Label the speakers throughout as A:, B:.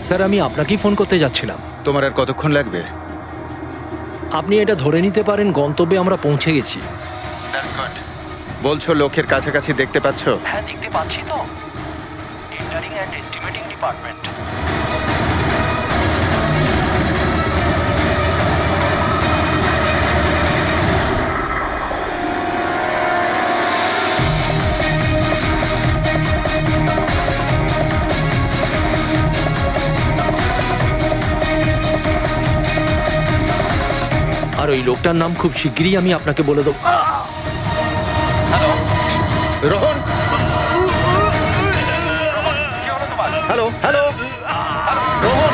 A: Sir, আমি আপনাকেই phone করতে যাচ্ছিলাম।
B: তোমার আর কতক্ষণ লাগবে?
A: আপনি এটা ধরে নিতে পারেন গন্তব্যে আমরা পৌঁছে গেছি।
B: বলছো লোকের কাছাকাছি দেখতে পাচ্ছ?
A: হ্যাঁ, দেখতে পাচ্ছি তো। Tendering and estimating department. আর ওই লোকটার নাম খুব শিগগিরই আমি আপনাকে বলে দেবো। Hello
B: Rohan, hello hello Rohan.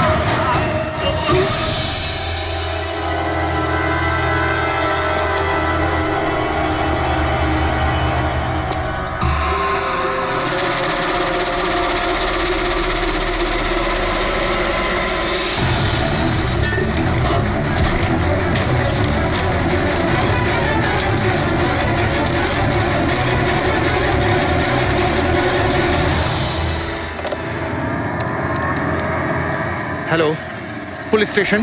B: Hello, police station.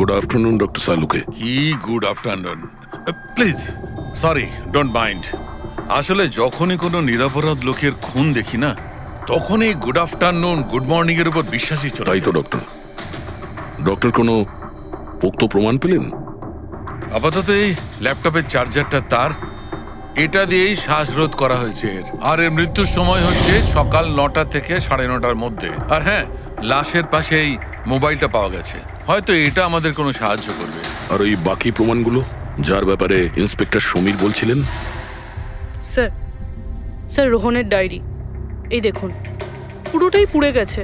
C: Good afternoon, Dr. Saluke.
D: কি good afternoon. Please sorry, don't mind. আসলে যখনই কোনো নিরপরাধ লোকের খুন দেখি না, তখনই গুড আফটারনুন গুড মর্নিং এর উপর বিশ্বাসই চলে
C: তাই তো ডক্টর। ডক্টর কোনো পোক্ত প্রমাণ পেলেন?
D: আপাতত এই ল্যাপটপের চার্জারটা তার, এটা দিয়েই শ্বাসরোধ করা হয়েছে এর। আর এর মৃত্যুর সময় হচ্ছে সকাল 9টা থেকে 9:30টার মধ্যে। আর হ্যাঁ, লাশের পাশে এই মোবাইলটা পাওয়া গেছে, হয়তো এটা আমাদের কোনো সাহায্য করবে।
C: আর ওই বাকি প্রমাণগুলো যার ব্যাপারে ইন্সপেক্টর সমীর বলছিলেন?
E: স্যার, স্যার রোহনের ডায়েরি এই দেখুন, পুরোটাই পুড়ে গেছে,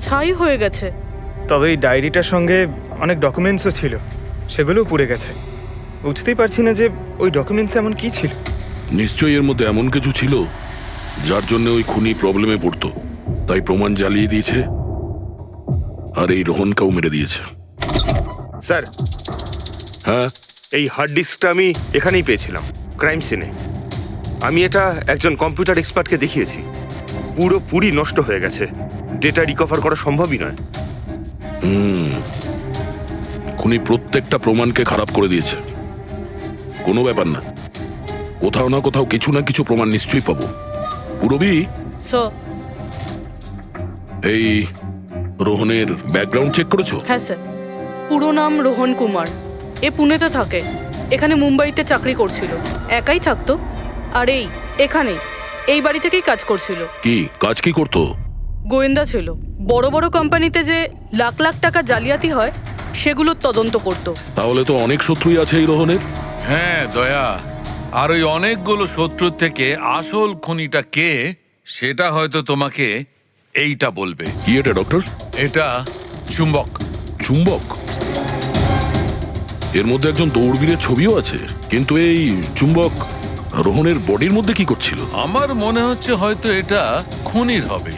E: ছাই হয়ে গেছে।
F: তবে এই ডায়েরিটার সঙ্গে অনেক ডকুমেন্টসও ছিল, সেগুলোও পুড়ে গেছে। বুঝতেই পারছি না যে ওই ডকুমেন্টস এমন কি ছিল।
C: নিশ্চয়ই এর মধ্যে এমন কিছু ছিল যার জন্য ওই খুনি প্রবলেমে পড়তো, তাই প্রমাণ জ্বালিয়ে দিয়েছে আর এই রোহনকেও মেরে দিয়েছে।
G: স্যার,
C: হ্যাঁ,
G: এই হার্ড ডিস্কটা আমি এখানেই পেয়েছিলাম, ক্রাইম সিনে। আমি এটা একজন কম্পিউটার এক্সপার্টকে দেখিয়েছি। পুরোপুরি নষ্ট হয়ে গেছে, ডেটা রিকভার করা সম্ভবই নয়।
C: খুনি প্রত্যেকটা প্রমাণকে খারাপ করে দিয়েছে। কোনো ব্যাপার না, কোথাও না কোথাও কিছু না কিছু প্রমাণ নিশ্চয়ই পাবো। পুরবি,
E: স্যার।
C: এই রোহনের ব্যাকগ্রাউন্ড চেক করেছো?
E: হ্যাঁ স্যার, পুরো নাম রোহন কুমার। এ পুনেতে থাকে, এখানে মুম্বাইতে চাকরি করছিল, একাই থাকতো। আর এখানেই এই বাড়ি থেকেই কাজ করছিল।
C: কি কাজ কি করতো?
E: গোয়েন্দা ছিল। বড় বড় কোম্পানিতে যে লাখ লাখ টাকা জালিয়াতি হয় সেগুলোর তদন্ত করত।
C: তাহলে তো অনেক শত্রুই আছে এই রোহনের।
D: হ্যাঁ দয়া, আর ওই অনেকগুলো শত্রুর থেকে আসল খুনিটা কে সেটা হয়তো তোমাকে এইটা বলবে।
C: কি এটা ডক্টর?
D: এটা চুম্বক।
C: চুম্বক? এর মধ্যে একজন দৌড়বীরের ছবিও আছে, কিন্তু এই চুম্বক রোহনের বডির মধ্যে কি করছিল?
D: আমার মনে হচ্ছে হয়তো এটা খুনির হবে।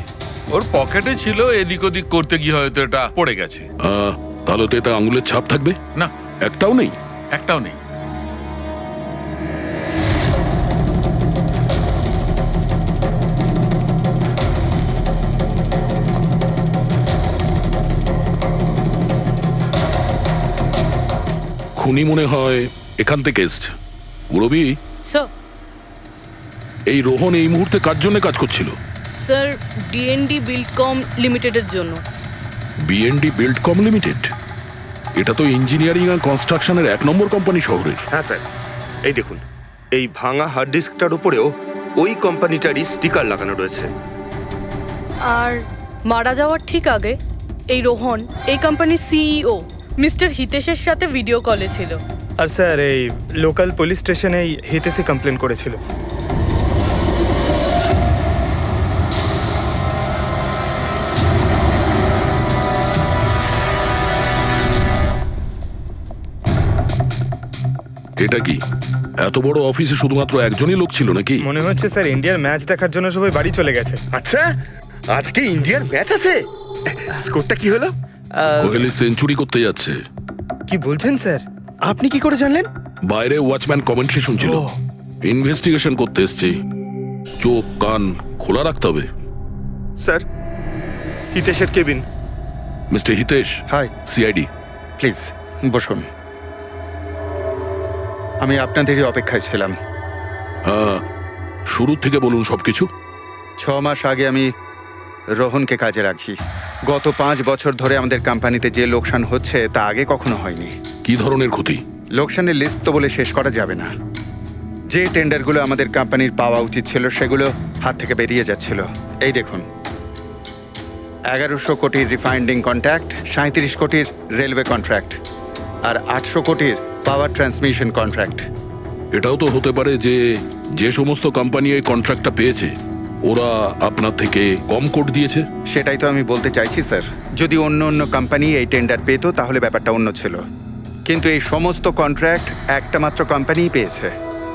D: ওর পকেটে ছিল, এদিক ওদিক করতে গিয়ে হয়তো এটা পড়ে গেছে।
C: তাহলে তো এটা আঙুলের ছাপ থাকবে?
D: না,
C: একটাও নেই।
D: একটাও নেই।
C: খুনি মনে হয় এখান থেকে এসছে। রবি,
E: স্যার।
C: এই রোহন এই মুহূর্তে কার জন্য কাজ করছিল?
E: স্যার, ডিএনডি বিল্ডকম লিমিটেডের জন্য।
C: BND Buildcom limited? এটা তো ইঞ্জিনিয়ারিং আর কনস্ট্রাকশনের 1 নম্বর কোম্পানি শহরের।
G: হ্যাঁ স্যার, এই দেখুন, এই ভাঙা হার্ড ডিস্কটার উপরেও ওই কোম্পানিটারই স্টিকার লাগানো রয়েছে।
E: আর মারা যাওয়ার ঠিক আগে এই রোহন এই কোম্পানির সিইও মিস্টার হিতেশের সাথে ভিডিও কলে ছিল।
F: আর স্যার এই লোকাল পুলিশ স্টেশনেই হিতেশে কমপ্লেন করেছিল।
C: এটা কি এত বড় অফিসে শুধুমাত্র একজনই লোক ছিল নাকি?
F: মনে হচ্ছে স্যার ইন্ডিয়ার ম্যাচ দেখার জন্য সবাই বাড়ি চলে গেছে।
G: আচ্ছা, আজকে ইন্ডিয়ার ম্যাচ আছে? স্কোরটা কি হলো?
C: কোহলি সেঞ্চুরি করতে যাচ্ছে।
F: কি বলছেন স্যার? আপনি কি করে জানলেন?
C: বাইরে ওয়াচম্যান কমেন্ট্রি শুনছিল। ইনভেস্টিগেশন করতে এসেছি, চোখ কান খোলা রাখতে হবে।
G: স্যার, হিতেশের cabin.
C: Mister Hitesh,
B: hi,
C: CID.
B: Please বসুন। আমি আপনাদেরই অপেক্ষায় ছিলাম।
C: শুরু থেকে বলুন সবকিছু।
B: 6 মাস আগে আমি রোহনকে কাজে রাখি। গত 5 বছর ধরে আমাদের কোম্পানিতে যে লোকসান হচ্ছে তা আগে কখনো হয়নি।
C: কি ধরনের ক্ষতি?
B: লোকসানের লিস্ট তো বলে শেষ করা যাবে না। যে টেন্ডারগুলো আমাদের কোম্পানির পাওয়া উচিত ছিল সেগুলো হাত থেকে বেরিয়ে যাচ্ছিল। এই দেখুন, 1100 কোটির রিফাইন্ডিং কন্ট্রাক্ট, 37 কোটির রেলওয়ে কন্ট্রাক্ট, আর 800 কোটির পাওয়ার ট্রান্সমিশন কন্ট্রাক্ট।
C: এটাও তো হতে পারে যে যে সমস্ত কোম্পানি এই কন্ট্রাক্টটা পেয়েছে ওরা আপনার থেকে কম কোট দিয়েছে।
B: সেটাই তো আমি বলতে চাইছি স্যার। যদি অন্য অন্য কোম্পানি এই টেন্ডার পেতো তাহলে ব্যাপারটা অন্য ছিল, কিন্তু এই সমস্ত কন্ট্রাক্ট একটা মাত্র কোম্পানিই পেয়েছে।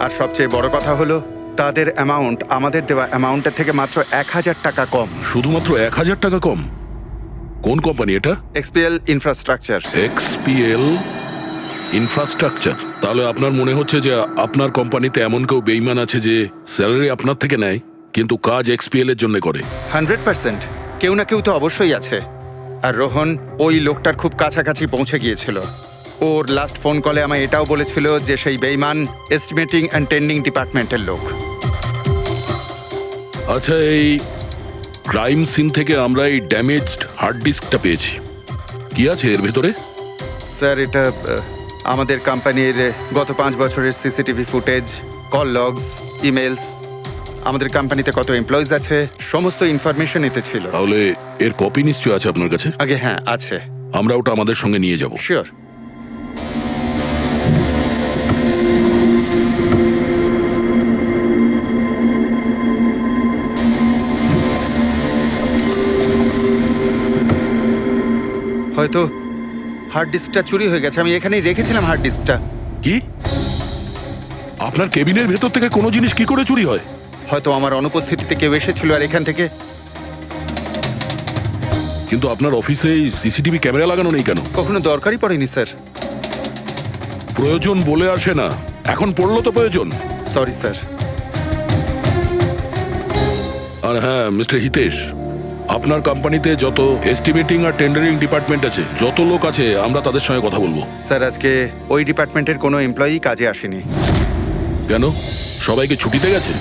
B: আর সবচেয়ে বড় কথা হলো তাদের অ্যামাউন্ট আমাদের দেওয়া অ্যামাউন্টের থেকে মাত্র 1000 টাকা কম।
C: শুধুমাত্র 1000 টাকা কম? কোন কোম্পানি এটা?
B: XPL infrastructure.
C: XPL infrastructure. তাহলে আপনার মনে হচ্ছে যে আপনার কোম্পানিতে এমন কেউ বেইমান আছে যে স্যালারি আপনার থেকে নেয় কিন্তু কাজ এক্সপিএল এর জন্য করে?
B: 100% কেউ না কেউ তো অবশ্যই আছে। আর রোহন ওই লোকটার খুব কাছাকাছি পৌঁছে গিয়েছিল। ওর লাস্ট ফোন কলে আমায় এটাও বলেছিল যে সেই বেইমান এস্টিমেটিং অ্যান্ড টেন্ডিং ডিপার্টমেন্টের লোক।
C: আচ্ছা, এই ক্রাইম সিন থেকে আমরা এই ড্যামেজড হার্ড ডিস্কটা পেয়েছি। কি আছে এর ভেতরে?
B: স্যার, এটা আমাদের কোম্পানির গত 5 বছরের CCTV footage, call logs, emails, আমাদের কোম্পানিতে কত এমপ্লয়িজ আছে, সমস্ত ইনফরমেশন এতে ছিল।
C: তাহলে এর কপি নিশ্চয়ই আছে আপনার কাছে?
B: আগে হ্যাঁ, আছে।
C: আমরা ওটা আমাদের সঙ্গে নিয়ে যাব।
B: শিওর। হয়তো হার্ড ডিস্কটা চুরি হয়ে গেছে। আমি এখানেই রেখেছিলাম হার্ড ডিস্কটা।
C: কি? আপনার কেবিনের ভেতর থেকে কোনো জিনিস কি করে চুরি হয়?
B: হয়তো আমার অনুপস্থিতিতে কেউ এসেছিল আর এখান থেকে।
C: কিন্তু আপনার অফিসে সিসিটিভি ক্যামেরা লাগানো নেই কেন?
B: কখনো দরকারই পড়েনি স্যার।
C: প্রয়োজন বলে আসে না, এখন পড়লো তো প্রয়োজন।
B: Sorry sir.
C: আর হ্যাঁ মিস্টার হিতেশ, আপনার কোম্পানিতে যত এস্টিমেটিং আর টেন্ডারিং ডিপার্টমেন্ট আছে, যত লোক আছে, আমরা তাদের সঙ্গে কথা বলবো।
B: স্যার, আজকে ওই ডিপার্টমেন্টের কোনো এমপ্লয়ি কাজে আসেনি।
C: কেন? সবাইকে ছুটিতে গেছে?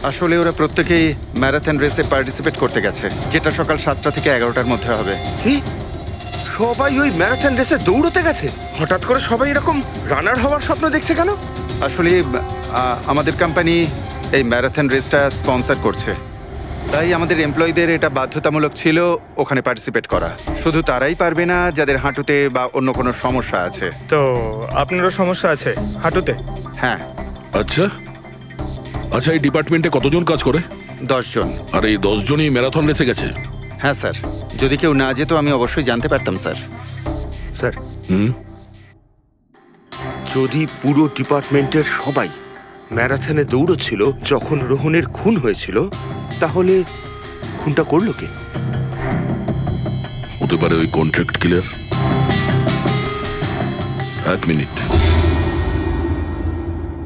B: আসলে ওরা প্রত্যেকেই ম্যারাথন রেসে পার্টিসিপেট করতে গেছে, যেটা সকাল 7টা থেকে 11টার মধ্যে হবে।
G: কি? সবাই ওই ম্যারাথন রেসে দৌড়তে গেছে? হঠাৎ করে সবাই এরকম রানার হওয়ার স্বপ্ন দেখছে কেন?
B: আসলে আমাদের কোম্পানি এই ম্যারাথন রেসটা স্পন্সর করছে, তাই আমাদের এমপ্লয়ীদের এটা বাধ্যতামূলক ছিল ওখানে পার্টিসিপেট করা। শুধু তারাই পারবে না যাদের হাঁটুতে বা অন্য কোনো সমস্যা আছে।
F: তো আপনারও সমস্যা আছে হাঁটুতে?
B: হ্যাঁ।
C: আচ্ছা আচ্ছা, এই ডিপার্টমেন্টে কতজন কাজ করে?
B: 10 জন।
C: আর এই 10 জনই ম্যারাথন রেসে গেছে?
B: হ্যাঁ স্যার, যদি কেউ না যেত আমি অবশ্যই জানতে পারতাম স্যার।
G: স্যার,
C: হুম,
G: যদি পুরো ডিপার্টমেন্টের সবাই ম্যারাথনে দৌড়চ্ছিল যখন রোহনের খুন হয়েছিল, তাহলে খুনটা করলো কে?
C: হতে পারে ওই কন্ট্রাক্ট কিলার। 1 মিনিট।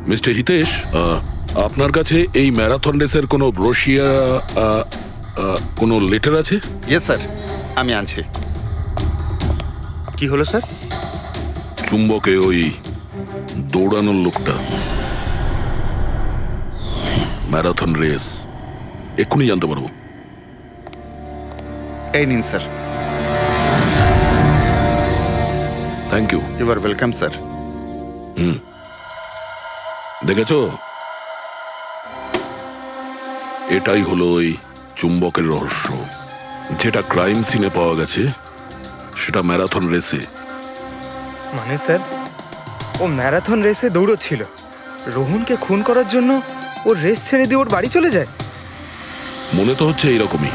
C: মিস্টার হিতেশ, আপনার কাছে এই ম্যারাথন রেসের কোনো ব্রোশিয়া, কোনো লেটার আছে?
B: ইয়েস স্যার, আমি আনছি।
G: কি হলো স্যার?
C: চুম্বকে ওই দৌড়ানোর লোকটা, ম্যারাথন রেস, এক্ষুনি জানতে পারবো।
B: এই নিন sir.
C: Thank you.
B: You are welcome sir.
C: দেখেছো, এটাই হলো ওই চুম্বকের রহস্য। যেটা ক্রাইম সিনে পাওয়া গেছে সেটা ম্যারাথন রেসে।
F: মানে স্যার, ও ম্যারাথন রেসে দৌড়চ্ছিল, রোহনকে খুন করার জন্য ও রেস ছেড়ে দিয়ে ওর বাড়ি চলে যায়।
C: মনে তো হচ্ছে এইরকমই।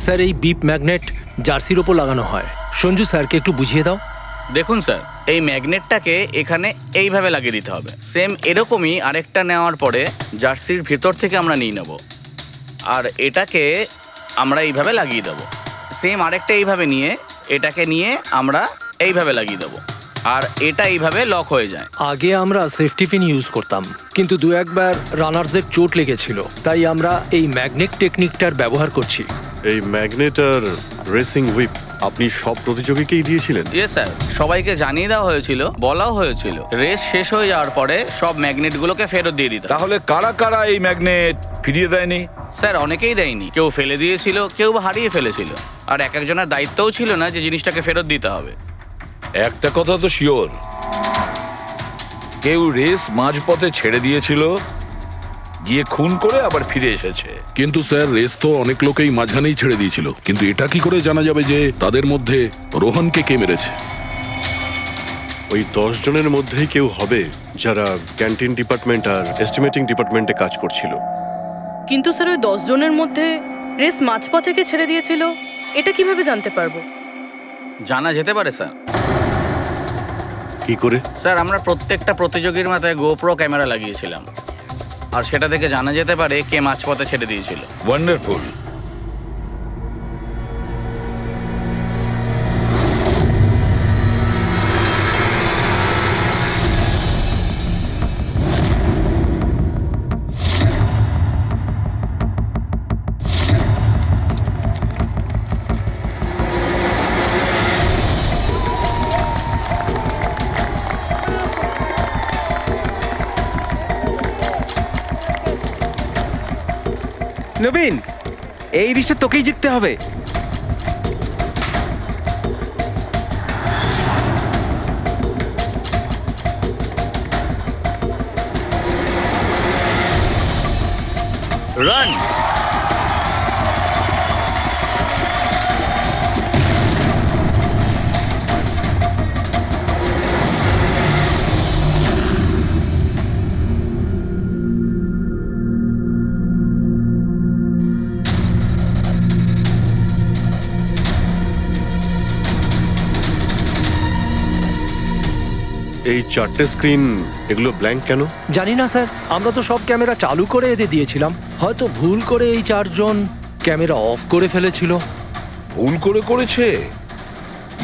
A: স্যার, এই বিপ ম্যাগনেট জার্সির ওপর লাগানো হয়। সঞ্জু স্যারকে একটু বুঝিয়ে দাও।
H: দেখুন স্যার, এই ম্যাগনেটটাকে এখানে এইভাবে লাগিয়ে দিতে হবে। সেম এরকমই আরেকটা নেওয়ার পরে জার্সির ভিতর থেকে আমরা নিয়ে নেব, আর এটাকে আমরা এইভাবে লাগিয়ে দেবো। সেম আরেকটা এইভাবে নিয়ে এটাকে নিয়ে আমরা এইভাবে লাগিয়ে দেবো, আর এটা এইভাবে লক হয়ে যায়।
A: আগে আমরা সেফটি পিন ইউজ করতাম, কিন্তু দু একবার রানার্সদের চোট লেগেছিল, তাই আমরা এই ম্যাগনেট টেকনিকটার ব্যবহার করছি।
I: এই ম্যাগনেট আর রেসিং হুইপ আপনি সব প্রতিযোগীকেই দিয়েছিলেন?
H: ইয়ে স্যার, সবাইকে জানিয়ে দেওয়া হয়েছিল, বলাও হয়েছিল রেস শেষ হয়ে যাওয়ার পরে সব ম্যাগনেটগুলোকে ফেরত দিয়ে দিতে।
J: তাহলে কারা কারা এই ম্যাগনেট ফিরিয়ে দেয়নি?
H: স্যার, অনেকেই দেয়নি, কেউ ফেলে দিয়েছিল, কেউ বা হারিয়ে ফেলেছিল, আর এক একজনের দায়িত্বও ছিল না যে জিনিসটাকে ফেরত দিতে হবে।
J: একটা কথা তো শিওর, কেউ রেস মাঝপথে ছেড়ে দিয়েছিল, গিয়ে খুন করে আবার ফিরে এসেছে।
C: কিন্তু স্যার, রেস তো অনেক লোকেই মাঝখানেই ছেড়ে দিয়েছিল, কিন্তু এটা কি করে জানা যাবে যে তাদের মধ্যে রোহনকে কে মেরেছে?
I: ওই 10 জনের মধ্যেই কেউ হবে যারা ক্যান্টিন ডিপার্টমেন্ট আর এস্টিমেটিং ডিপার্টমেন্টে কাজ করছিল।
E: কিন্তু স্যার, ওই 10 জনের মধ্যে রেস মাঝপথ থেকে ছেড়ে দিয়েছিল, এটা কিভাবে জানতে পারবো?
H: জানা যেতে পারে স্যার।
I: কি করে?
H: স্যার, আমরা প্রত্যেকটা প্রতিযোগীর মাথায় গোপ্রো ক্যামেরা লাগিয়েছিলাম, আর সেটা থেকে জানা যেতে পারে কে মাঝপথে ছেড়ে দিয়েছিল।
J: ওয়ান্ডারফুল।
K: নবীন, এই রিশটা তোকেই জিততে হবে।
H: রান।
I: এই 4টে স্ক্রিন, এগুলো ব্ল্যাঙ্ক কেন?
A: জানি না স্যার, আমরা তো সব ক্যামেরা চালু করে এদের দিয়েছিলাম। হয়তো ভুল করে এই 4 জন ক্যামেরা অফ করে ফেলেছিল।
J: ভুল করে করেছে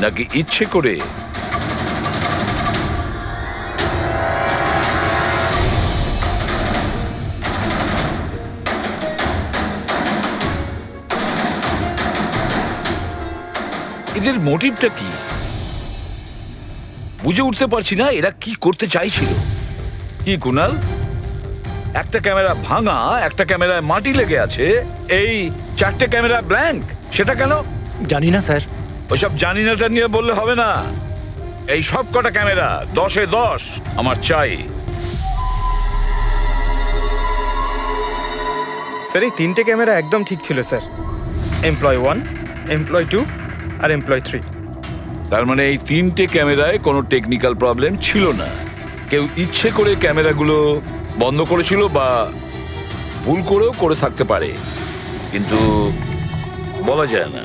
J: নাকি ইচ্ছে করে? এদের মোটিভটা কি বুঝে উঠতে পারছি না। এরা কি করতে চাইছিল? কি কুনাল, একটা ক্যামেরা ভাঙা, একটা ক্যামেরায় মাটি লেগে আছে, এই 4টে ক্যামেরা ব্ল্যাঙ্ক, সেটা কেন?
A: জানি না স্যার।
J: ওইসব জানি নাটা নিয়ে বললে হবে না। এই সব কটা ক্যামেরা 10-এ 10 আমার চাই।
F: স্যার, এই 3টে ক্যামেরা একদম ঠিক ছিল স্যার। এমপ্লয় 1, এমপ্লয় 2 আর এমপ্লয় 3।
J: তার মানে এই 3টে ক্যামেরায় কোনো টেকনিক্যাল প্রবলেম ছিল না। কেউ ইচ্ছে করে ক্যামেরাগুলো বন্ধ করেছিল বা ভুল করেও করে থাকতে পারে, কিন্তু বলা যায় না।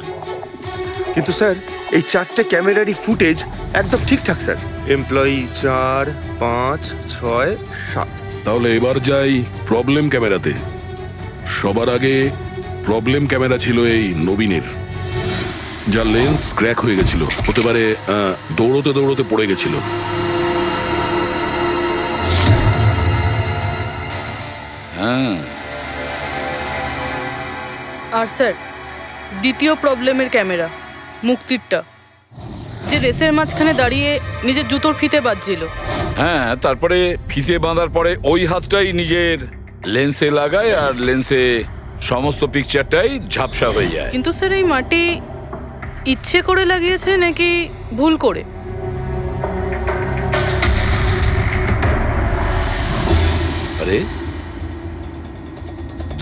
G: কিন্তু স্যার, এই 4টে ক্যামেরারই ফুটেজ একদম ঠিকঠাক স্যার। এমপ্লয়ি 4, 5, 6, 7।
C: তাহলে এবার যাই প্রবলেম ক্যামেরাতে। সবার আগে প্রবলেম ক্যামেরা ছিল এই নবীনের, যার লেন্স ক্র্যাক হয়ে গেছিল। হতে পারে দৌড়তে দৌড়তে পড়ে গেছিল।
J: হ্যাঁ,
E: আর স্যার, দ্বিতীয় প্রবলেমের ক্যামেরা, মুক্তিরটা, যে রেসের মাঝখানে দাঁড়িয়ে নিজের জুতোর ফিতে বাজছিল।
J: হ্যাঁ, তারপরে ফিতে বাঁধার পরে ওই হাতটাই নিজের লেন্সে লাগায়, আর লেন্সে সমস্ত পিকচারটাই ঝাপসা হয়ে যায়।
E: কিন্তু স্যার, এই মাটি ইচ্ছে করে লাগিয়েছে নাকি ভুল করে?
J: আরে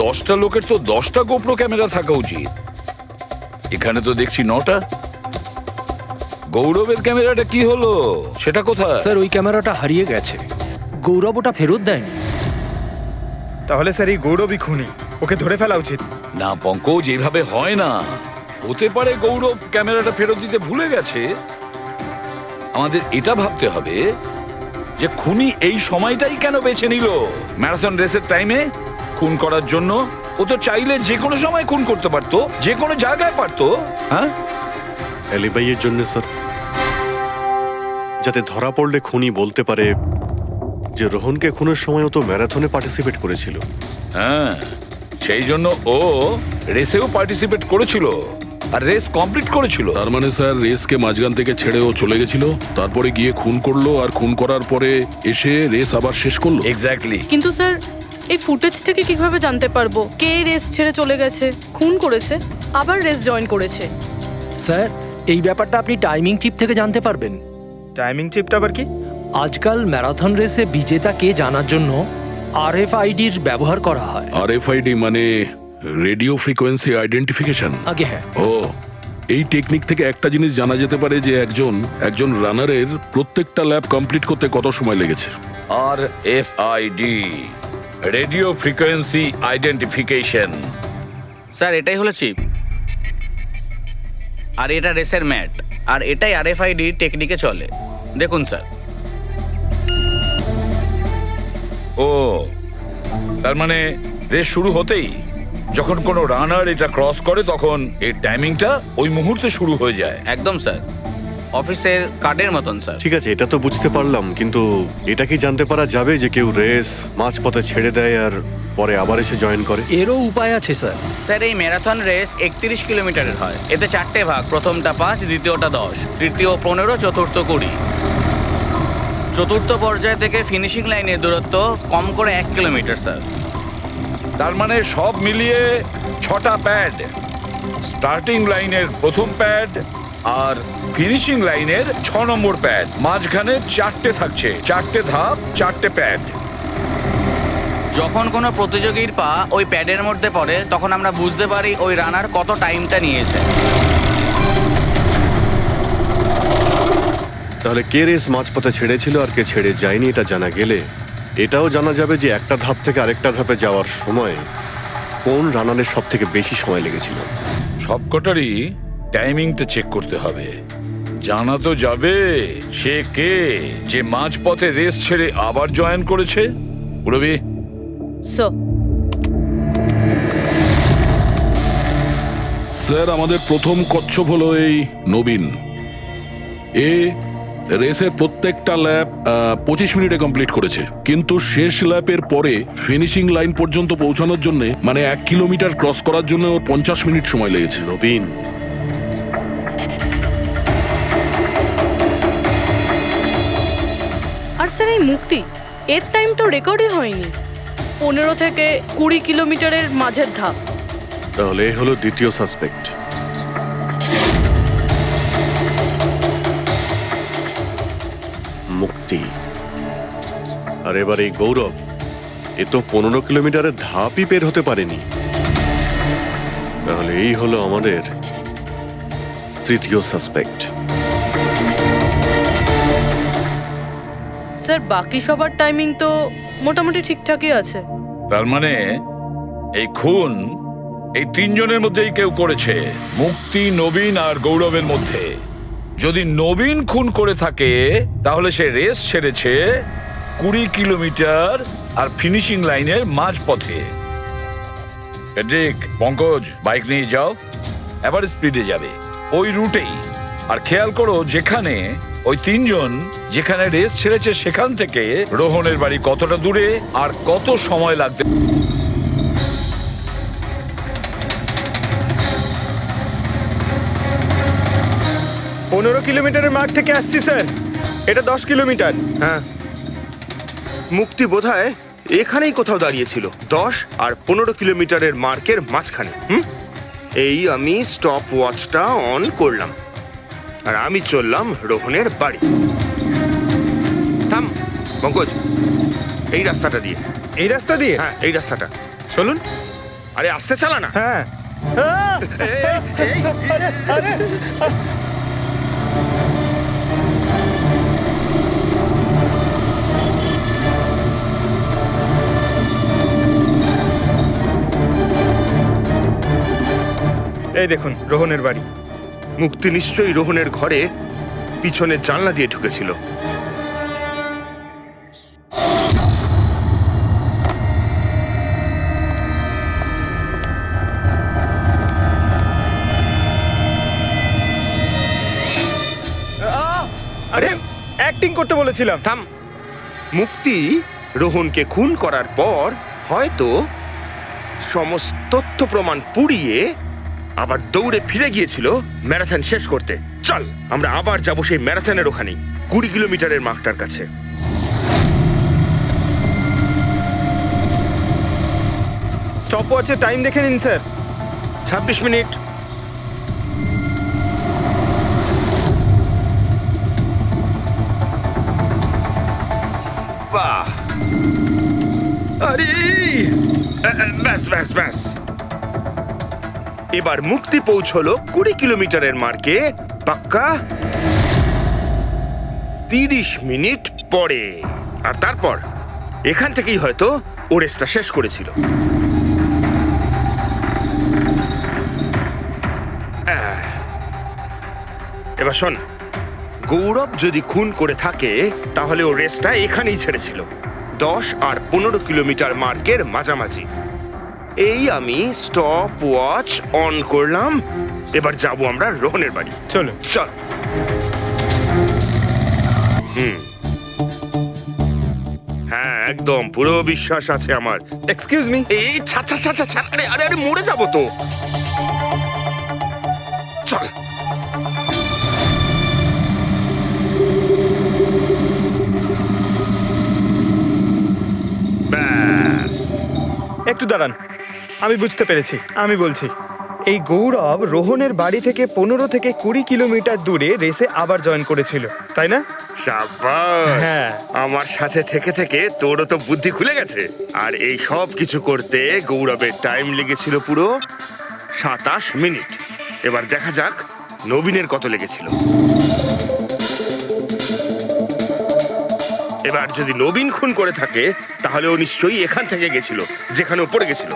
J: 10টা লোকের তো 10টা গোপ্রো ক্যামেরা থাকা উচিত, এখানে তো দেখছি 9টা। গৌরবের ক্যামেরাটা কি হলো, সেটা কোথায়?
A: স্যার ওই ক্যামেরাটা হারিয়ে গেছে, গৌরব ওটা ফেরত দেয়নি।
F: তাহলে স্যার এই গৌরবই খুনি, ওকে ধরে ফেলা উচিত।
J: না পঙ্কজ, এইভাবে হয় না। হতে পারে গৌরব ক্যামেরাটা ফেরত দিতে ভুলে গেছে। আমাদের এটা ভাবতে হবে যে খুনি এই সময়টাই কেন বেছে নিল ম্যারাথন রেসের টাইমে খুন করার জন্য। ও তো চাইলে যে কোনো সময় খুন করতে পারতো, যে কোনো জায়গায় পারতো। হ্যাঁ,
I: অ্যালিবাইয়ের জন্য স্যার, যাতে ধরা পড়লে খুনি বলতে পারে যে রোহনকে খুনের সময় ও তো ম্যারাথনে পার্টিসিপেট করেছিল।
J: হ্যাঁ, সেই জন্য ও রেসেও পার্টিসিপেট করেছিল আর রেস কমপ্লিট করেছিল।
C: তার মানে স্যার রেসকে মাঝখান থেকে ছেড়ে ও চলে গেছিল, তারপরে গিয়ে খুন করলো, আর খুন করার পরে এসে রেস আবার শেষ করলো।
J: এক্স্যাক্টলি।
E: কিন্তু স্যার এই ফুটেজ থেকে কিভাবে জানতে পারবো কে রেস ছেড়ে চলে গেছে, খুন করেছে, আবার রেস জয়েন করেছে?
A: স্যার এই ব্যাপারটা আপনি টাইমিং চিপ থেকে জানতে পারবেন।
F: টাইমিং চিপটা আবার কি?
A: আজকাল ম্যারাথন রেসে বিজেতা কে জানার জন্য RFIDর ব্যবহার করা হয়।
C: RFID মানে রেডিও ফ্রিকোয়েন্সি আইডেন্টিফিকেশন।
A: আগে হ্যাঁ,
C: ও, এই টেকনিক থেকে একটা জিনিস জানা যেতে পারে যে একজন রানারের প্রত্যেকটা ল্যাব কমপ্লিট করতে কত সময় লেগেছে।
J: RFID, radio frequency identification.
H: Sir এটাই হলো চিপ, আর এটা রেসের ম্যাট, আর এটাই RFID টেকনিকে চলে। দেখুন স্যার।
J: ও, তার মানে রেস শুরু হতেই যখন কোনো রানার এটা ক্রস করে তখন এই টাইমিংটা ওই মুহূর্তে শুরু হয়ে যায়।
H: একদম স্যার, অফিসের কার্ডের মতন স্যার।
I: ঠিক আছে, এটা তো বুঝতে পারলাম, কিন্তু এটা কি জানতে পারা যাবে যে কেউ রেস মাঝপথে ছেড়ে দেয় আর পরে আবার এসে জয়েন করে?
A: এরও উপায় আছে স্যার।
H: স্যার এই ম্যারাথন রেস 31 কিলোমিটারের হয়। এতে 4টে ভাগ, প্রথমটা 5, দ্বিতীয়টা 10, তৃতীয় 15, চতুর্থ 20। চতুর্থ পর্যায় থেকে ফিনিশিং লাইনের দূরত্ব কম করে 1 কিলোমিটার স্যার।
J: তার মানে সব মিলিয়ে 6টা প্যাড, স্টার্টিং লাইনের প্রথম প্যাড আর ফিনিশিং লাইনের 6 নম্বর প্যাড, মাঝখানে 4টে থাকছে, 4টে ধাপ, 4টে প্যাড।
H: যখন কোনো প্রতিযোগীর পা ওই প্যাডের মধ্যে পড়ে তখন আমরা বুঝতে পারি ওই রানার কত টাইমটা নিয়েছে।
I: তাহলে কে রেস মাঝপথে ছেড়েছিল আর কে ছেড়ে যায়নি এটা জানা গেলে এটাও জানা যাবে যে একটা ধাপ থেকে আরেকটা ধাপে যাওয়ার সময় কোন রানারের সব থেকে বেশি সময় লেগেছিল।
J: সবকটারই টাইমিংটা চেক করতে হবে। জানা তো যাবে সে কে যে মাঝপথে রেস ছেড়ে আবার জয়েন করেছে। পুরবি,
C: স্যার আমাদের প্রথম কচ্ছপ হলো এই নবীন। এ রেসের প্রত্যেকটা ল্যাপ 25 মিনিটে কমপ্লিট করেছে, কিন্তু শেষ ল্যাপের পরে ফিনিশিং লাইন পর্যন্ত পৌঁছানোর জন্য মানে 1 কিলোমিটার ক্রস করার জন্য ওর 50 মিনিট সময় লেগেছে।
I: নবীন,
E: আর স্যার এই মুক্তি, এর টাইম তো রেকর্ডই হয়নি। 15 থেকে 20 কিলোমিটারের মাঝের ধাপ।
I: তাহলে এ হলো দ্বিতীয় সাসপেক্ট। মুক্তি। আর এবার এই গৌরব, এ তো 15 কিলোমিটারের ধাপই বের হতে পারেনি। তাহলে এই হলো আমাদের তৃতীয় সাসপেক্ট।
E: স্যার বাকি সবার টাইমিং তো মোটামুটি ঠিকঠাকই আছে।
J: তার মানে এই খুন এই 3 জনের মধ্যেই কেউ করেছে, মুক্তি, নবীন আর গৌরবের মধ্যে। যদি নবীন খুন করে থাকে তাহলে সে রেস ছেড়েছে 20 কিলোমিটার আর ফিনিশিং লাইনের মাঝপথে। পঙ্কজ, বাইক নিয়ে যাও, এবার স্পিডে যাবে ওই রুটেই। আর খেয়াল করো যেখানে ওই 3 জন যেখানে রেস ছেড়েছে সেখান থেকে রোহনের বাড়ি কতটা দূরে আর কত সময় লাগবে।
F: 15 কিলোমিটারের মার্ক থেকে আসছি স্যার, এটা 10 কিলোমিটার।
G: হ্যাঁ, মুক্তি বোধহয় এখানেই কোথাও দাঁড়িয়েছিল, 10 আর 15 কিলোমিটারের মার্কের মাঝখানে। এই আমি স্টপ ওয়াচটা অন করলাম আর আমি চললাম রোহনের বাড়ি। থাম পঙ্কজ, এই রাস্তাটা দিয়ে,
F: এই রাস্তা দিয়ে?
G: হ্যাঁ, এই রাস্তাটা।
F: চলুন।
G: আরে আস্তে চালা না।
F: হ্যাঁ। এই দেখুন রোহনের বাড়ি।
G: মুক্তি নিশ্চয়ই রোহনের ঘরে পিছনের জানলা দিয়ে ঢুকেছিল।
F: আরে অ্যাক্টিং করতে বলেছিলাম।
G: থাম। মুক্তি রোহনকে খুন করার পর হয়তো সমস্ত তথ্য প্রমাণ পুড়িয়ে আবার দৌড়ে ফিরে গিয়েছিল ম্যারাথন শেষ করতে। চল আমরা আবার যাব সেই ম্যারাথনের ওখানে 20 কিলোমিটারের মার্কটার কাছে।
F: স্টপ ওয়াচে টাইম দেখে নিন স্যার।
G: 26 মিনিট। বাহ, আরে ব্যাস ব্যাস ব্যাস। এবার মুক্তি পৌঁছলো 20 কিলোমিটারের মার্কে পাক্কা 30 মিনিট পরে। আর তারপর এখান থেকেই হয়তো ও রেসটা শেষ করেছিল। এবার শোন, গৌরব যদি খুন করে থাকে তাহলে ও রেসটা এখানেই ছেড়েছিল 10 আর 15 কিলোমিটার মার্কের মাঝামাঝি। এই আমি স্টপ ওয়াচ অন করলাম। এবার যাব আমরা রোহনের বাড়ি।
F: চলো।
G: চল। হ্যাঁ, একদম পুরো বিশ্বাস আছে আমার।
F: Excuse me.
G: এই ছা ছা ছা ছা ছা, আরে আরে আরে মরে যাবো তো। চল। ব্যাস।
F: একটু দাঁড়ান, আমি বুঝতে পেরেছি। আমি বলছি, এই গৌরব রোহনের বাড়ি থেকে 15 থেকে 20 কিলোমিটার দূরে রেসে আবার জয়েন করেছিল, তাই না?
G: শাবাশ।
F: হ্যাঁ।
G: আমার সাথে থেকে থেকে তোরও তো বুদ্ধি খুলে গেছে। আর এই সব কিছু করতে গৌরবের টাইম লেগেছিল পুরো 27 মিনিট। এবার দেখা যাক নবীনের কত লেগেছিল। এবার যদি নবীন খুন করে থাকে তাহলে ও নিশ্চয়ই এখান থেকে গেছিল, যেখানে ও পড়ে গেছিল।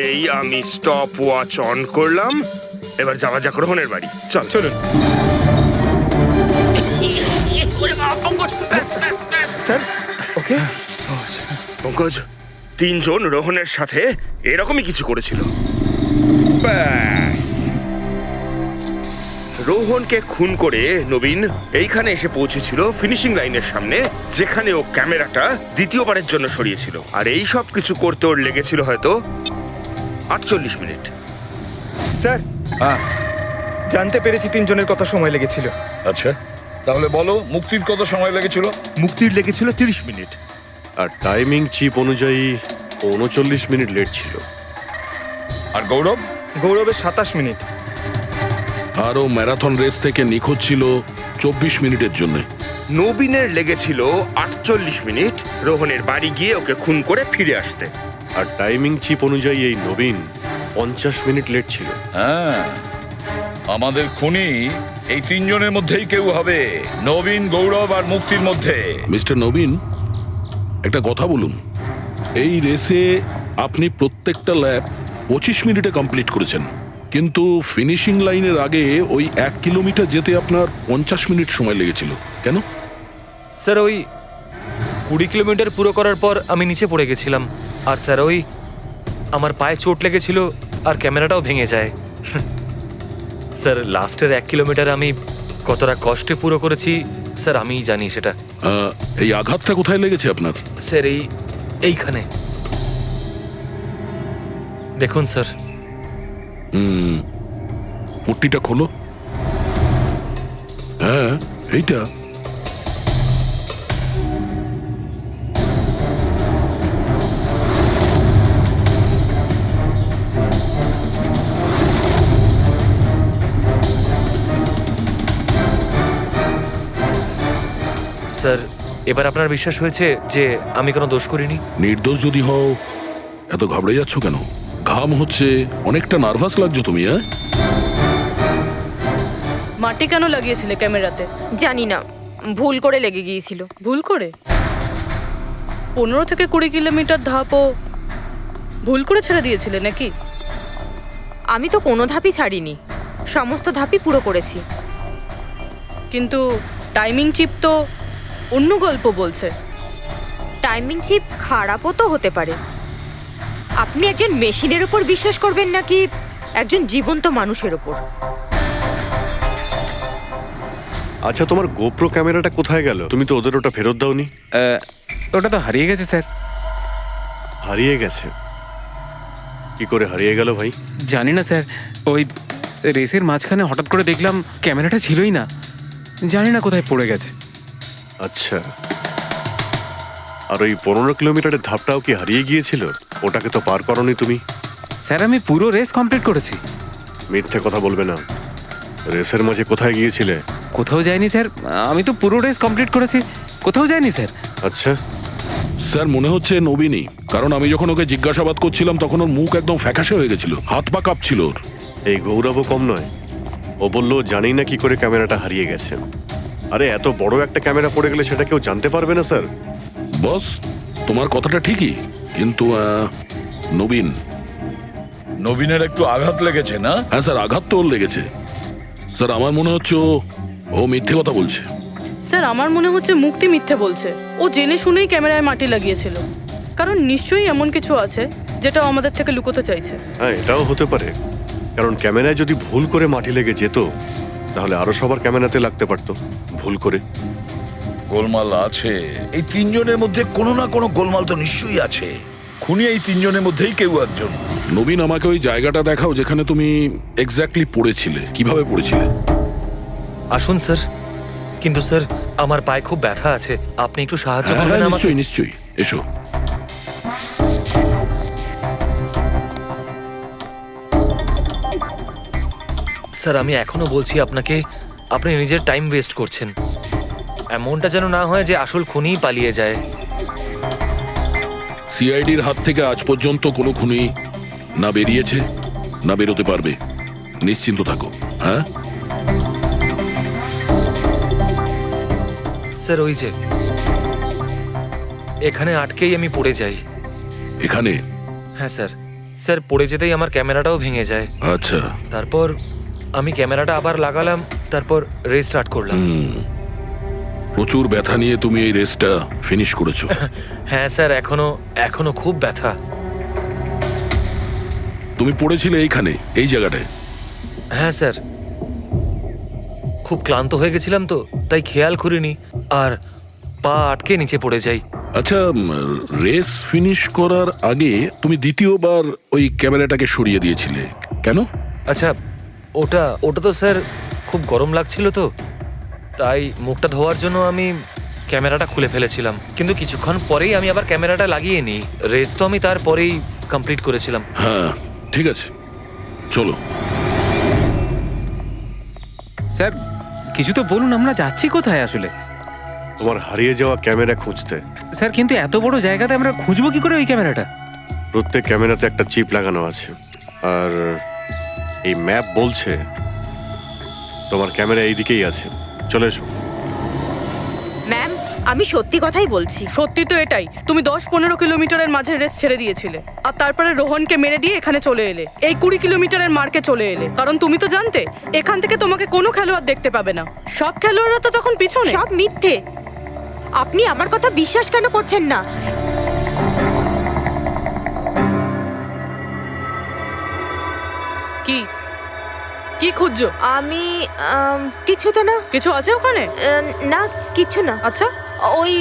G: এই আমি স্টপ ওয়াচ অন করলাম। এবার যাওয়া যাক রোহনের বাড়ি। চল।
F: চলুন স্যার। ওকে
G: পঙ্কজ, 3 জন রোহনের সাথে এরকমই কিছু করেছিল। ব্যাস। রোহনকে খুন করে নবীন এইখানে এসে পৌঁছেছিল ফিনিশিং লাইনের সামনে, যেখানে ও ক্যামেরাটা দ্বিতীয়বারের জন্য সরিয়েছিল। আর এই সব কিছু করতে ওর লেগেছিল হয়তো 48 মিনিট।
F: স্যার, জানতে পেরেছি 3 জনের কত সময় লেগেছিল।
J: আচ্ছা, তাহলে বলো মুক্তির কত সময় লেগেছিল?
G: মুক্তির লেগেছিল 30 মিনিট।
I: আর টাইমিং চিপ অনুযায়ী 39 মিনিট লেট ছিল।
J: আর গৌরব?
F: গৌরবের 27 মিনিট।
C: আরও ম্যারাথন রেস থেকে নিখোঁজ ছিল 24 মিনিটের জন্য।
G: নবীনের লেগেছিল 48 মিনিট রোহনের বাড়ি গিয়ে ওকে খুন করে ফিরে আসতে।
I: আর টাইমিং চিপ অনুযায়ী এই নবীন 50 মিনিট লেট ছিল।
J: হ্যাঁ, আমাদের খুনি এই 3 জনের মধ্যেই কেউ হবে, নবীন, গৌরব আর মুক্তির মধ্যে।
C: মিস্টার নবীন, একটা কথা বলুন। এই রেসে আপনি প্রত্যেকটা ল্যাপ 25 মিনিটে কমপ্লিট করেছেন, কিন্তু ফিনিশিং লাইনের আগে ওই 1 কিলোমিটার যেতে আপনার 50 মিনিট সময় লেগেছিল। কেন?
L: স্যার, ওই 20 কিলোমিটার পুরো করার পর আমি নিচে পড়ে গেছিলাম। আর স্যার, ওই আমার পায়ে চোট লেগেছিল আর ক্যামেরাটাও ভেঙে যায়। স্যার, লাস্টের 1 কিলোমিটার আমি কতটা কষ্টে পুরো করেছি স্যার আমিই জানি সেটা।
C: এই আঘাতটা কোথায় লেগেছে আপনার?
L: স্যার, এইখানে দেখুন স্যার।
C: পট্টিটা খোলো। হ্যাঁ, এইটা।
L: স্যার, এবার আপনার বিশ্বাস হয়েছে যে আমি কোনো দোষ করিনি?
C: নির্দোষ যদি হও এত ঘাবড়ে যাচ্ছ কেন? ঘাম হচ্ছে, অনেকটা নার্ভাস লাগছো তুমি, হ্যাঁ?
E: মাটি কেন লাগিয়েছিলে ক্যামেরাতে?
M: জানি না, ভুল করে লেগে গিয়েছিল।
E: ভুল করে? 15 থেকে 20 কিলোমিটার ধাপও ভুল করে ছেড়ে দিয়েছিলে নাকি?
M: আমি তো কোনো ধাপই ছাড়িনি, সমস্ত ধাপই পুরো করেছি।
E: কিন্তু টাইমিং চিপ তো অন্য গল্প বলছে।
M: টাইমিং চিপ খারাপও তো হতে পারে। আপনি একজন মেশিনের উপর বিশ্বাস করবেন নাকি একজন জীবন্ত মানুষের উপর?
I: আচ্ছা, তোমার গোপ্রো ক্যামেরাটা কোথায় গেল? তুমি তো ওদের ওটা ফেরত দাওনি।
K: ওটা তো হারিয়ে গেছে স্যার।
I: হারিয়ে গেছে? কি করে হারিয়ে গেল ভাই?
K: জানি না স্যার, ওই রেসের মাঝখানে হঠাৎ করে দেখলাম ক্যামেরাটা ছিলই না, জানি না কোথায় পড়ে গেছে।
I: আচ্ছা, আর ওই 15 কিলোমিটারের ধাপটাও কি হারিয়ে গিয়েছিল? ওটাকে তো পার করনি তুমি।
K: স্যার আমি পুরো রেস কমপ্লিট করেছি।
I: মিথ্যে কথা বলবে না। রেসের মাঝে কোথায় গিয়েছিলে?
K: কোথাও যায়নি স্যার, আমি তো পুরো রেস কমপ্লিট করেছি, কোথাও যায়নি স্যার।
I: আচ্ছা,
C: স্যার মনে হচ্ছে নবীনই, কারণ আমি যখন ওকে জিজ্ঞাসাবাদ করছিলাম তখন ওর মুখ একদম ফ্যাকাশে হয়ে গেছিল, হাত পা কাঁপছিল ওর।
I: এই গৌরবও কম নয়। ও বললো জানি না কি করে ক্যামেরাটা হারিয়ে গেছে। আরে এত বড় একটা ক্যামেরা পড়ে গেলে সেটা কেউ জানতে পারবে না স্যার।
C: বস, তোমার কথাটা ঠিকই, কিন্তু
J: নবীনের একটু আঘাত লেগেছে না?
C: হ্যাঁ স্যার, আঘাত তো ওর লেগেছে। স্যার আমার মনে হচ্ছে ও মিথ্যে কথা বলছে।
E: স্যার আমার মনে হচ্ছে মুক্তি মিথ্যে বলছে। ও জেনে শুনেই ক্যামেরায় মাটি লাগিয়েছিল, কারণ নিশ্চয়ই এমন কিছু আছে যেটা ও আমাদের থেকে লুকোতে চাইছে।
I: হ্যাঁ, এটাও হতে পারে, কারণ ক্যামেরায় যদি ভুল করে মাটি লেগে যেত তাহলে আরো সবার ক্যামেরাতে লাগতে পারতো ভুল করে।
J: গোলমাল আছে, এই তিনজনের মধ্যে কোনো না কোনো গোলমাল তো নিশ্চয়ই আছে। খুনি এই তিনজনের মধ্যেই কেউ একজন।
C: নবীন, আমাকে ওই জায়গাটা দেখাও যেখানে তুমি এক্স্যাক্টলি পড়েছিলে, কিভাবে পড়েছিলে।
L: আসুন স্যার। কিন্তু স্যার আমার পায়ে খুব ব্যথা আছে, আপনি একটু সাহায্য করবেন আমাকে?
C: নিশ্চয়ই নিশ্চয়ই, এসো।
L: স্যার আমি এখনো বলছি আপনাকে, আপনি নিজের টাইম ওয়েস্ট করছেন। এমনটা যেন না হয় যে আসল খুনিই পালিয়ে যায়।
C: সিআইডির হাত থেকে আজ পর্যন্ত কোনো খুনি না বেরিয়েছে না বেরোতে পারবে, নিশ্চিন্ত থাকো। হ্যাঁ
L: স্যার ওই যে এখানে আটকেই আমি পড়ে যাই।
C: এখানে?
L: হ্যাঁ স্যার, স্যার পড়ে যেতেই আমার ক্যামেরাটাও ভেঙে যায়।
C: আচ্ছা,
L: তারপর আমি ক্যামেরাটা আবার লাগালাম, তারপর রেস স্টার্ট করলাম।
C: প্রচুর ব্যথা নিয়ে তুমি এই রেসটা ফিনিশ করেছো।
L: হ্যাঁ স্যার, এখনো খুব ব্যথা।
C: তুমি পড়েছিলে এইখানে, এই জায়গাটায়?
L: হ্যাঁ স্যার, খুব ক্লান্ত হয়ে গেছিলাম তো, তাই খেয়াল করিনি আর পা আটকে নিচে পড়ে যাই।
C: আচ্ছা, রেস ফিনিশ করার আগে তুমি দ্বিতীয়বার ওই ক্যামেরাটাকে সরিয়ে দিয়েছিলে কেন?
L: আচ্ছা, ওটা তো স্যার খুব গরম লাগছিল তো, তাই মুখটা ধোয়ার জন্য আমি ক্যামেরাটা খুলে ফেলেছিলাম। কিন্তু কিছুক্ষণ পরেই আমি আবার ক্যামেরাটা লাগিয়ে নিই। রেস তো আমি তারপরেই কমপ্লিট করেছিলাম।
C: হ্যাঁ ঠিক আছে, চলো।
K: স্যার কিছু তো বলুন, আমরা যাচ্ছি কোথায় আসলে?
I: তোমার হারিয়ে যাওয়া ক্যামেরা খুঁজতে।
K: স্যার কিন্তু এত বড় জায়গাতে আমরা খুঁজবো কি করে ওই ক্যামেরাটা?
I: প্রত্যেক ক্যামেরাতে একটা চিপ লাগানো আছে, আর এই ম্যাপ বলছে তোমার ক্যামেরা এইদিকেই আছে। চলে এসো।
M: ম্যাম, আমি সত্যি কথাই বলছি।
E: সত্যি তো এটাই, তুমি 10-15 কিলোমিটারের মাঝে রেস ছেড়ে দিয়েছিলে, আর তারপরে রোহনকে মেরে দিয়ে এখানে চলে এলে, এই 20 কিলোমিটারের মার্কে চলে এলে। কারণ তুমি তো জানতে এখান থেকে তোমাকে কোনো খেলোয়াড় দেখতে পাবে না। সব খেলোয়াড়রা তো তখন পিছনে।
M: সব মিথ্যে। আপনি আমার কথা বিশ্বাস কেন করছেন না?
E: কি কি খুঁজছো?
M: আমি কিছু তো না।
E: কিছু আছে ওখানে?
M: না, কিছু না।
E: আচ্ছা,
M: ওই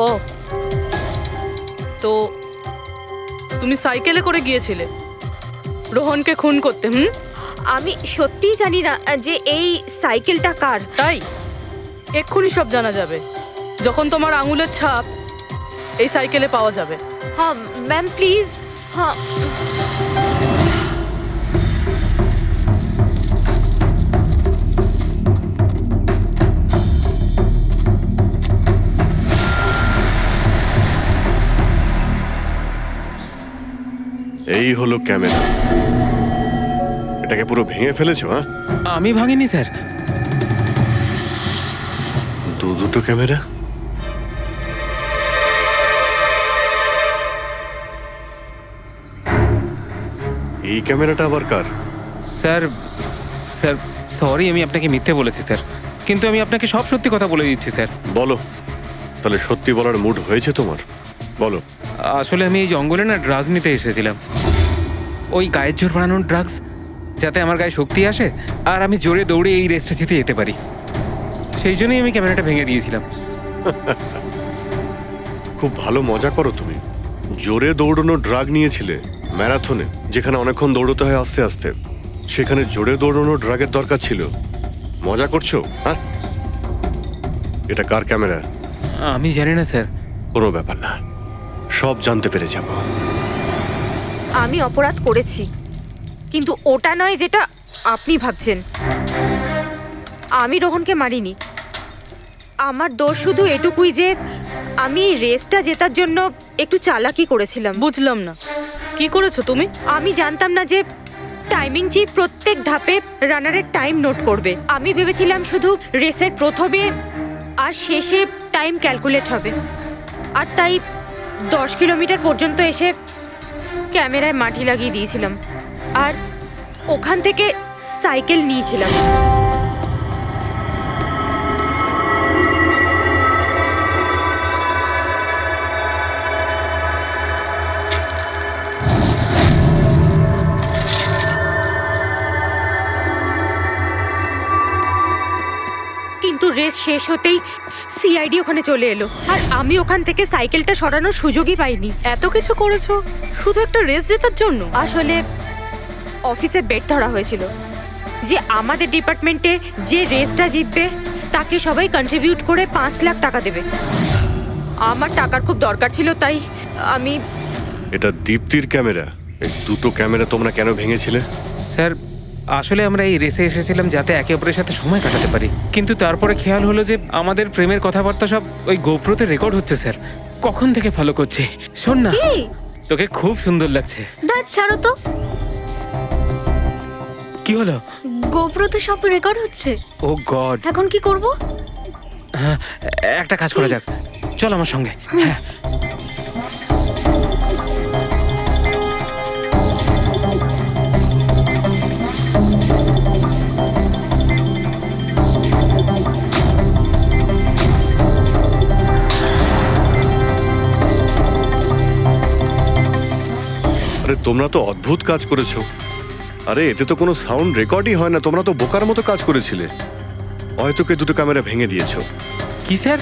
E: ও তো তুমি সাইকেলে করে গিয়েছিলে রোহনকে খুন করতে?
M: আমি সত্যিই জানি না যে এই সাইকেলটা কার।
E: তাই এক্ষুনি সব জানা যাবে যখন তোমার আঙুলের ছাপ এই সাইকেলে পাওয়া যাবে।
M: হ্যাঁ ম্যাম প্লিজ। হ্যাঁ
I: এই হলো ক্যামেরা। এটাকে পুরো ভেঙে ফেলেছো? হ্যাঁ,
K: আমি ভাঙিনি স্যার।
I: দুটো ক্যামেরা। এই ক্যামেরাটা আবার কার?
K: স্যার স্যার সরি, আমি আপনাকে মিথ্যে বলেছি স্যার, কিন্তু আমি আপনাকে সব সত্যি কথা বলে দিচ্ছি স্যার।
I: বলো, তাহলে সত্যি বলার মুড হয়েছে তোমার? বলো।
K: আসলে আমি এই জঙ্গলে না ড্রাগস নিতে এসেছিলাম, ওই গায়ের জোর বাড়ানোর ড্রাগস, যাতে আমার গায়ে শক্তি আসে আর আমি জোরে দৌড়ে এই রেসটা জিতে যেতে পারি। সেই জন্যই আমি ক্যামেরাটা ভেঙে দিয়েছিলাম।
I: খুব ভালো মজা করো তুমি। জোরে দৌড়ানো ড্রাগ নিয়েছিলে ম্যারাথনে, যেখানে অনেকক্ষণ দৌড়তে হয় আস্তে আস্তে, সেখানে জোরে দৌড়ানো ড্রাগের দরকার ছিল। মজা করছো? হ্যাঁ, এটা কার ক্যামেরা?
K: আমি জানি না স্যার।
I: কোনো ব্যাপার না, সব জানতে পেরে যাব।
M: আমি অপরাধ করেছি, কিন্তু ওটা নয় যেটা আপনি ভাবছেন। আমি রোহনকে মারিনি। আমার দোষ শুধু এটুকুই যে আমি রেসটা জেতার জন্য একটু চালাকি করেছিলাম।
E: বুঝলাম না, কি করেছো তুমি?
M: আমি জানতাম না যে টাইমিং চিপ প্রত্যেক ধাপে রানারের টাইম নোট করবে। আমি ভেবেছিলাম শুধু রেসের প্রথমে আর শেষে টাইম ক্যালকুলেট হবে, আর তাই 10 কিলোমিটার পর্যন্ত এসে ক্যামেরায় মাটি লাগিয়ে দিয়েছিলাম আর ওখান থেকে সাইকেল নিয়েছিলাম। কিন্তু রেস শেষ হতেই সিআইডি ওখানে চলে এলো আর আমি ওখান থেকে সাইকেলটা সরানোর সুযোগই পাইনি।
E: এত কিছু করেছো শুধু একটা রেস জেতার জন্য?
M: আসলে অফিসে বেট ধরা হয়েছিল যে আমাদের ডিপার্টমেন্টে যে রেসটা জিতবে তাকে সবাই কন্ট্রিবিউট করে 5 লাখ টাকা দেবে। আমার টাকার খুব দরকার ছিল, তাই আমি।
I: এটা দীপ্তির ক্যামেরা। এই দুটো ক্যামেরা তোমরা কেন ভেঙেছিলে?
K: স্যার আসলে আমরা এই রেসে এসেছিলাম যাতে একে অপরের সাথে সময় কাটাতে পারি, কিন্তু তারপরে খেয়াল হলো যে আমাদের প্রেমের কথাবার্তা সব ওই গোপ্রোতে রেকর্ড হচ্ছে স্যার। কখন থেকে ফলো করছে। শোন না, তোকে খুব সুন্দর লাগছে।
N: দাঁত ছাড়ো তো।
K: কি হলো?
N: গোপ্রোতে সব রেকর্ড হচ্ছে।
K: ও গড,
N: এখন কি করব?
K: হ্যাঁ, একটা কাজ করা যাক, চল আমার সঙ্গে। হ্যাঁ,
I: আরে তোমরা তো অদ্ভুত কাজ করেছো। আরে এতে তো কোনো সাউন্ড রেকর্ডই হয় না। তোমরা তো বোকার মতো কাজ করেছিলে। হয়তো কে দুটো ক্যামেরা ভেঙে দিয়েছো।
K: কি স্যার,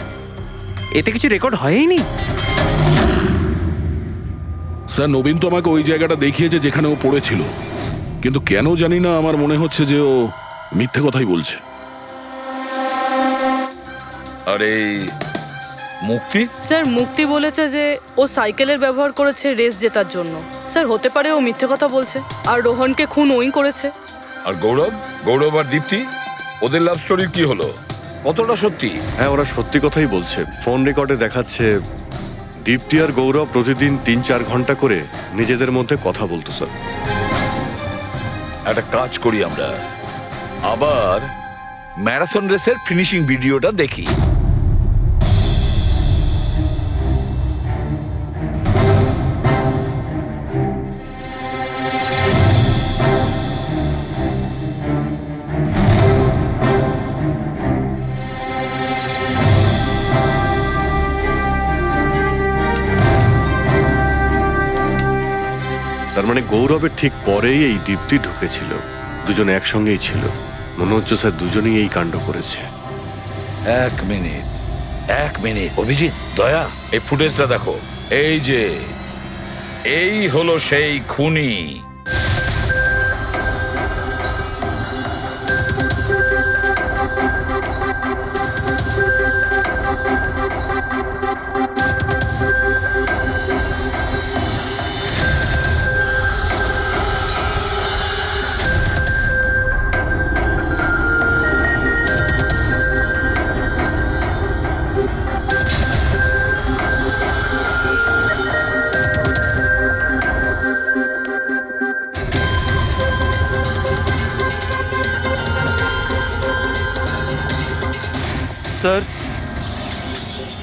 K: এতে কিছু রেকর্ড হয়নি?
C: স্যার নবীন তো আমাকে ওই জায়গাটা দেখিয়েছে যেখানে ও পড়েছিল, কিন্তু কেন জানি না আমার মনে হচ্ছে যে ও মিথ্যে কথাই বলছে।
J: আরে মুক্তি,
E: স্যার মুক্তি বলেছে যে ও সাইকেলের ব্যবহার করেছে রেস জেতার জন্য। স্যার হতে পারে ও মিথ্যে কথা বলছে আর রোহনকে খুন ওই করেছে।
J: আর গৌরব আর দীপ্তি, ওদের লাভ স্টোরির কি হলো? কতটা সত্যি?
I: হ্যাঁ, ওরা সত্যি কথাই বলছে। ফোন রেকর্ডে দেখাচ্ছে দীপ্তি আর গৌরব প্রতিদিন 3-4 ঘন্টা করে নিজেদের মধ্যে কথা বলতো স্যার।
J: একটা কাজ করি আমরা, আবার ম্যারাথন রেসের ফিনিশিং ভিডিওটা দেখি।
I: তার মানে গৌরবের ঠিক পরেই এই দীপ্তি ঢুকেছিল। দুজনে একসঙ্গেই ছিল। মনে হচ্ছে স্যার দুজনেই এই কাণ্ড করেছে।
J: এক মিনিট অভিজিৎ, দয়া, এই ফুটেজটা দেখো। এই যে এই হলো সেই খুনি।
L: স্যার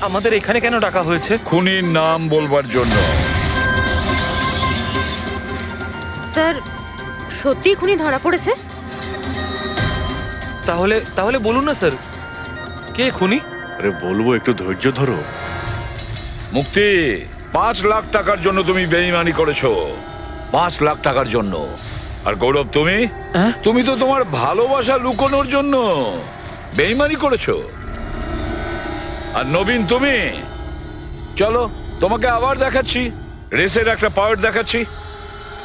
L: আমাদের এখানে কেন ডাকা হয়েছে?
J: খুনির নাম বলবার জন্য।
M: স্যার সত্যি খুনি ধরা পড়েছে?
L: তাহলে তাহলে বলুন না স্যার, কে খুনি?
I: আরে বলবো, একটু ধৈর্য ধরো।
J: মুক্তি, 5 লাখ টাকার জন্য তুমি বেইমানি করেছো। 5 লাখ টাকার জন্য। আর গৌরব, তুমি তুমি তো তোমার ভালোবাসা লুকোনোর জন্য বেইমানি করেছো। আর নবীন, তুমি চলো তোমাকে আবার দেখাচ্ছি, রেসের একটা পাওয়ার দেখাচ্ছি।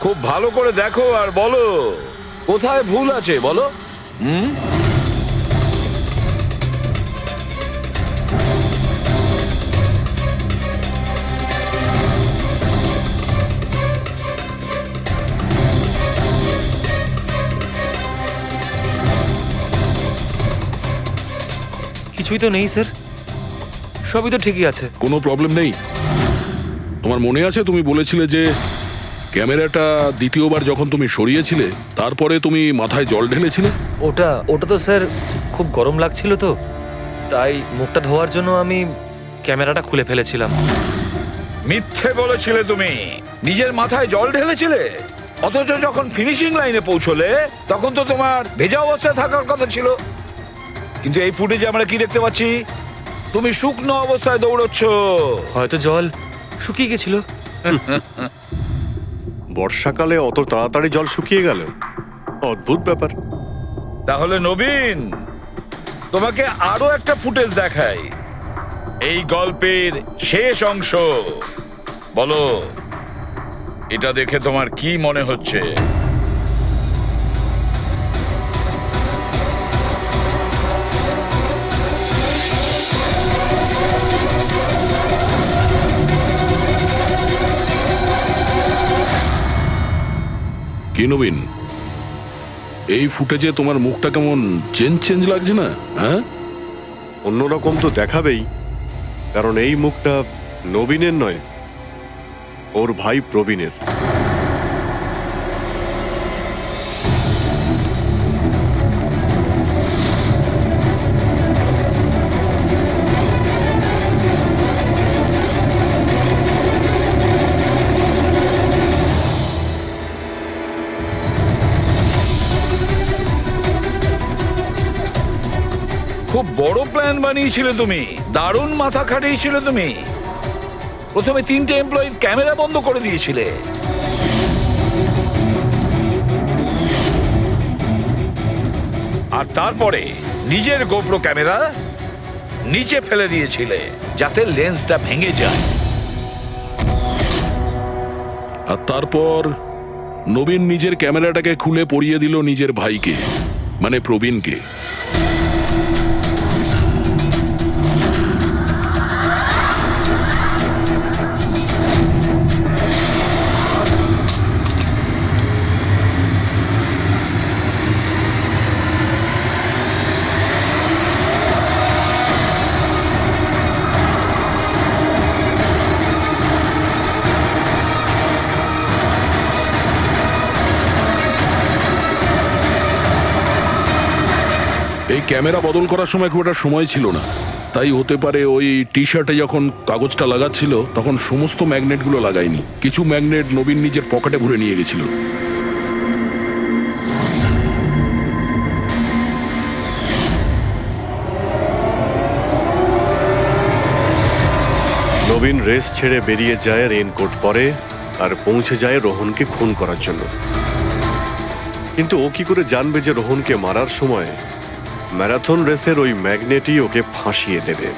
J: খুব ভালো করে দেখো আর বলো কোথায় ভুল আছে, বলো।
L: কিছুই তো নেই স্যার, সবই তো ঠিকই আছে।
C: কোনো প্রবলেম নেই। তোমার মনে আছে তুমি বলেছিলে যে ক্যামেরাটা দ্বিতীয়বার যখন তুমি সরিয়েছিলে তারপরে তুমি মাথায় জল ঢেলেছিলে?
L: ওটা তো স্যার খুব গরম লাগছিল তো, তাই মুখটা ধোয়ার জন্য আমি ক্যামেরাটা খুলে ফেলেছিলাম।
J: মিথ্যে বলেছিলে তুমি, নিজের মাথায় জল ঢেলেছিলে। অথচ যখন ফিনিশিং লাইনে পৌঁছলে তখন তো তোমার ভেজা অবস্থায় থাকার কথা ছিল। কিন্তু এই ফুটেজে আমরা কি দেখতে পাচ্ছি? তুমি শুকনো অবস্থায় দৌড়চ্ছ।
L: হয়তো জল শুকিয়ে গেছিল।
I: বর্ষাকালে অত তাড়াতাড়ি জল শুকিয়ে গেল, অদ্ভুত ব্যাপার।
J: তাহলে নবীন, তোমাকে আরো একটা ফুটেজ দেখাই, এই গল্পের শেষ অংশ। বলো, এটা দেখে তোমার কি মনে হচ্ছে?
C: কি নবীন, এই ফুটেজে তোমার মুখটা কেমন চেঞ্জ লাগছে না? হ্যাঁ,
I: অন্যরকম তো দেখাবেই, কারণ এই মুখটা নবীনের নয়, ওর ভাই প্রবীণের।
J: খুব বড় প্ল্যান বানিয়েছিলে তুমি, দারুণ মাথা খাটিয়েছিলে তুমি। প্রথমে 3টে এমপ্লয়ির ক্যামেরা বন্ধ করে দিয়েছিলে, আর তারপরে নিজের গোপ্রো ক্যামেরা নিচে ফেলে দিয়েছিলে যাতে লেন্সটা ভেঙে যায়।
C: আর তারপর নবীন নিজের ক্যামেরাটাকে খুলে পরিয়ে দিল নিজের ভাইকে, মানে প্রবীণকে। এই ক্যামেরা বদল করার সময় খুব একটা সময় ছিল না, তাই হতে পারে ওই টি শার্টে যখন কাগজটা লাগাচ্ছিল তখন সমস্ত ম্যাগনেটগুলো লাগায়নি, কিছু ম্যাগনেট নবীন নিজের পকেটে ভরে নিয়ে গেছিল।
I: নবীন রেস ছেড়ে বেরিয়ে যায় রেইনকোট পরে আর পৌঁছে যায় রোহনকে খুন করার জন্য। কিন্তু ও কি করে জানবে যে রোহনকে মারার সময় ম্যারাথন রেসের ওই ম্যাগনেটই ওকে ফাঁসিয়ে দেবে?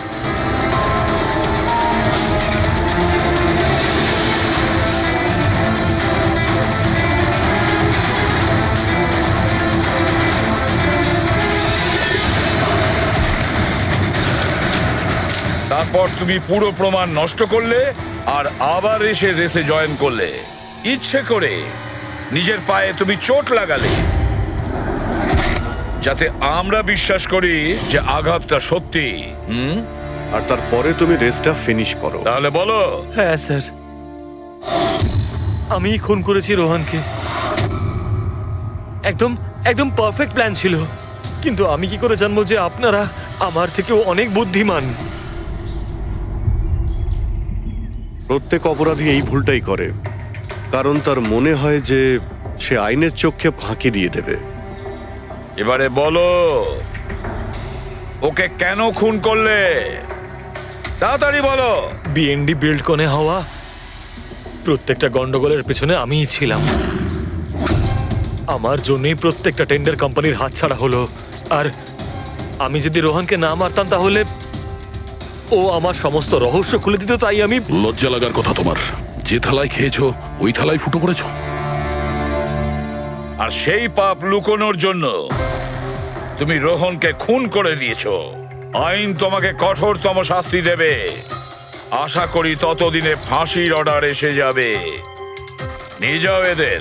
J: তারপর তুমি পুরো প্রমাণ নষ্ট করলে আর আবার এসে রেসে জয়েন করলে। ইচ্ছে করে নিজের পায়ে তুমি চোট লাগালে যাতে আমরা বিশ্বাস করি যে আঘাতটা সত্যি।
I: আর তারপরে তুমি রেসটা ফিনিশ করো।
J: তাহলে বলো।
L: হ্যাঁ স্যার, আমি খুন করেছি রোহনকে। একদম একদম পারফেক্ট প্ল্যান ছিল। কিন্তু আমি কি করে জানবো যে আপনারা আমার থেকেও অনেক বুদ্ধিমান?
I: প্রত্যেক অপরাধী এই ভুলটাই করে, কারণ তার মনে হয় যে সে আইনের চোখে ফাঁকি দিয়ে দেবে।
J: এবারে বলো, ওকে কেন খুন করলে? তাড়াতাড়ি বলো।
L: বিএনডি বিল্ডকনে হওয়া প্রত্যেকটা গন্ডগোলের পেছনে আমিই ছিলাম। আমার জন্যই প্রত্যেকটা টেন্ডার কোম্পানির হাতছাড়া হলো। আর আমি যদি রোহনকে না মারতাম তাহলে ও আমার সমস্ত রহস্য খুলে দিত। তাই আমি
C: লজ্জা লাগার কথা তোমার। যে থালায় খেয়েছো ওই থালায় ফুটো করেছো।
J: আর সেই পাপ লুকোনোর জন্য তুমি রোহনকে খুন করে দিয়েছো। আইন তোমাকে কঠোরতম শাস্তি দেবে। আশা করি ততদিনে ফাঁসির অর্ডার এসে যাবে। নিয়ে যাও এদের।